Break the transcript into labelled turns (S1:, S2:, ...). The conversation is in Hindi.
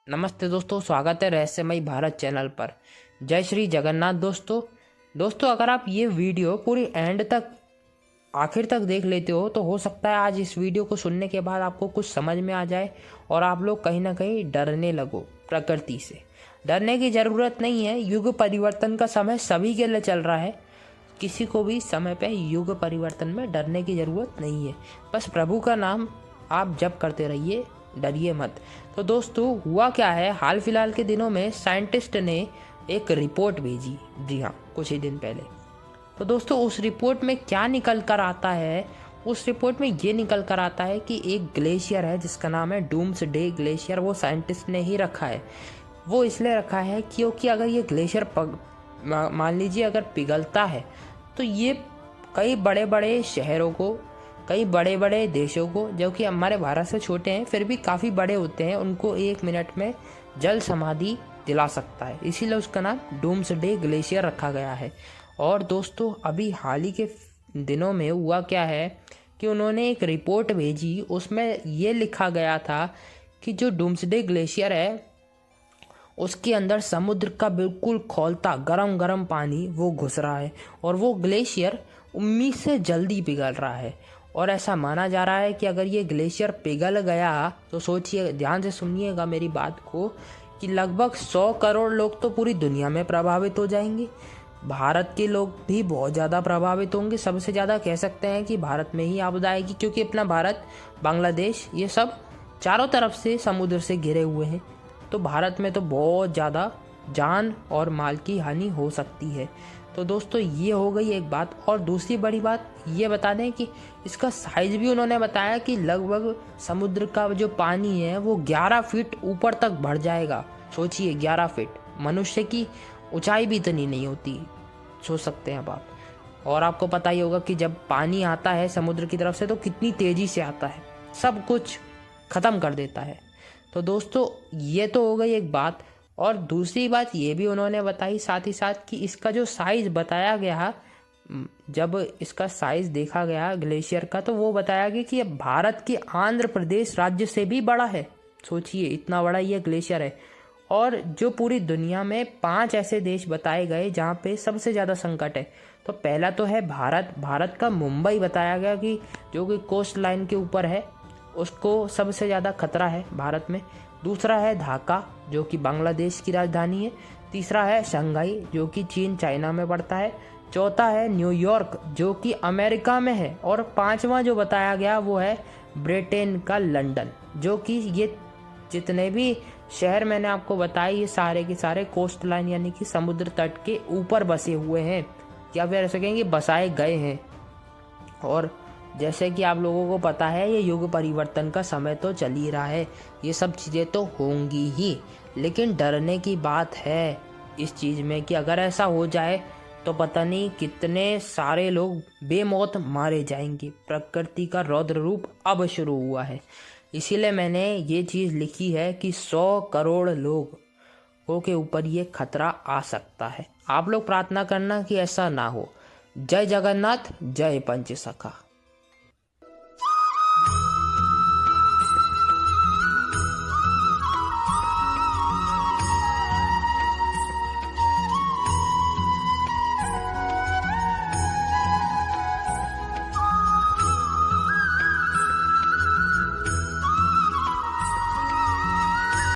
S1: नमस्ते दोस्तों, स्वागत है रहस्यमयी भारत चैनल पर। जय श्री जगन्नाथ। दोस्तों अगर आप ये वीडियो पूरी एंड तक आखिर तक देख लेते हो तो हो सकता है आज इस वीडियो को सुनने के बाद आपको कुछ समझ में आ जाए और आप लोग कहीं ना कहीं डरने लगो। प्रकृति से डरने की ज़रूरत नहीं है। युग परिवर्तन का समय सभी के लिए चल रहा है। किसी को भी समय पे युग परिवर्तन में डरने की ज़रूरत नहीं है। बस प्रभु का नाम आप जप करते रहिए, डरिए मत। तो दोस्तों हुआ क्या है, हाल फिलहाल के दिनों में साइंटिस्ट ने एक रिपोर्ट भेजी। जी हाँ, कुछ ही दिन पहले। तो दोस्तों उस रिपोर्ट में क्या निकल कर आता है, उस रिपोर्ट में ये निकल कर आता है कि एक ग्लेशियर है जिसका नाम है डूम्सडे ग्लेशियर। वो साइंटिस्ट ने ही रखा है। वो इसलिए रखा है क्योंकि अगर ये ग्लेशियर मान लीजिए अगर पिघलता है तो ये कई बड़े बड़े शहरों को, कई बड़े बड़े देशों को, जो कि हमारे भारत से छोटे हैं फिर भी काफ़ी बड़े होते हैं, उनको 1 मिनट में जल समाधि दिला सकता है। इसीलिए उसका नाम डूम्सडे ग्लेशियर रखा गया है। और दोस्तों अभी हाल ही के दिनों में हुआ क्या है कि उन्होंने एक रिपोर्ट भेजी। उसमें ये लिखा गया था कि जो डूम्सडे ग्लेशियर है उसके अंदर समुद्र का बिल्कुल खौलता गरम गरम पानी वो घुस रहा है और वो ग्लेशियर उम्मीद से जल्दी पिघल रहा है। और ऐसा माना जा रहा है कि अगर ये ग्लेशियर पिघल गया तो सोचिए, ध्यान से सुनिएगा मेरी बात को, कि लगभग 100 करोड़ लोग तो पूरी दुनिया में प्रभावित हो जाएंगे। भारत के लोग भी बहुत ज़्यादा प्रभावित होंगे। सबसे ज़्यादा कह सकते हैं कि भारत में ही आपदा आएगी, क्योंकि अपना भारत, बांग्लादेश, ये सब चारों तरफ से समुद्र से घिरे हुए हैं। तो भारत में तो बहुत ज़्यादा जान और माल की हानि हो सकती है। तो दोस्तों ये हो गई एक बात। और दूसरी बड़ी बात ये बता दें कि इसका साइज़ भी उन्होंने बताया कि लगभग समुद्र का जो पानी है वो 11 फीट ऊपर तक बढ़ जाएगा। सोचिए 11 फीट, मनुष्य की ऊंचाई भी इतनी नहीं होती, सोच सकते हैं अब आप। और आपको पता ही होगा कि जब पानी आता है समुद्र की तरफ से तो कितनी तेज़ी से आता है, सब कुछ ख़त्म कर देता है। तो दोस्तों ये तो हो गई एक बात। और दूसरी बात ये भी उन्होंने बताई साथ ही साथ कि इसका जो साइज़ बताया गया, जब इसका साइज़ देखा गया ग्लेशियर का, तो वो बताया गया कि ये भारत के आंध्र प्रदेश राज्य से भी बड़ा है। सोचिए इतना बड़ा ये ग्लेशियर है। और जो पूरी दुनिया में 5 ऐसे देश बताए गए जहाँ पे सबसे ज़्यादा संकट है। तो पहला तो है भारत का मुंबई बताया गया कि जो कि कोस्ट लाइन के ऊपर है, उसको सबसे ज़्यादा खतरा है भारत में। दूसरा है ढाका जो कि बांग्लादेश की राजधानी है। तीसरा है शंघाई जो कि चीन चाइना में पड़ता है। चौथा है न्यूयॉर्क जो कि अमेरिका में है। और पांचवा जो बताया गया वो है ब्रिटेन का लंदन, जो कि ये जितने भी शहर मैंने आपको बताए ये सारे के सारे कोस्ट लाइन यानी कि समुद्र तट के ऊपर बसे हुए हैं, या फिर ऐसे कहेंगे बसाए गए हैं। और जैसे कि आप लोगों को पता है ये युग परिवर्तन का समय तो चल ही रहा है, ये सब चीज़ें तो होंगी ही। लेकिन डरने की बात है इस चीज़ में कि अगर ऐसा हो जाए तो पता नहीं कितने सारे लोग बेमौत मारे जाएंगे। प्रकृति का रौद्र रूप अब शुरू हुआ है। इसीलिए मैंने ये चीज़ लिखी है कि 100 करोड़ लोगों के ऊपर ये खतरा आ सकता है। आप लोग प्रार्थना करना कि ऐसा ना हो। जय जगन्नाथ, जय पंचसखा।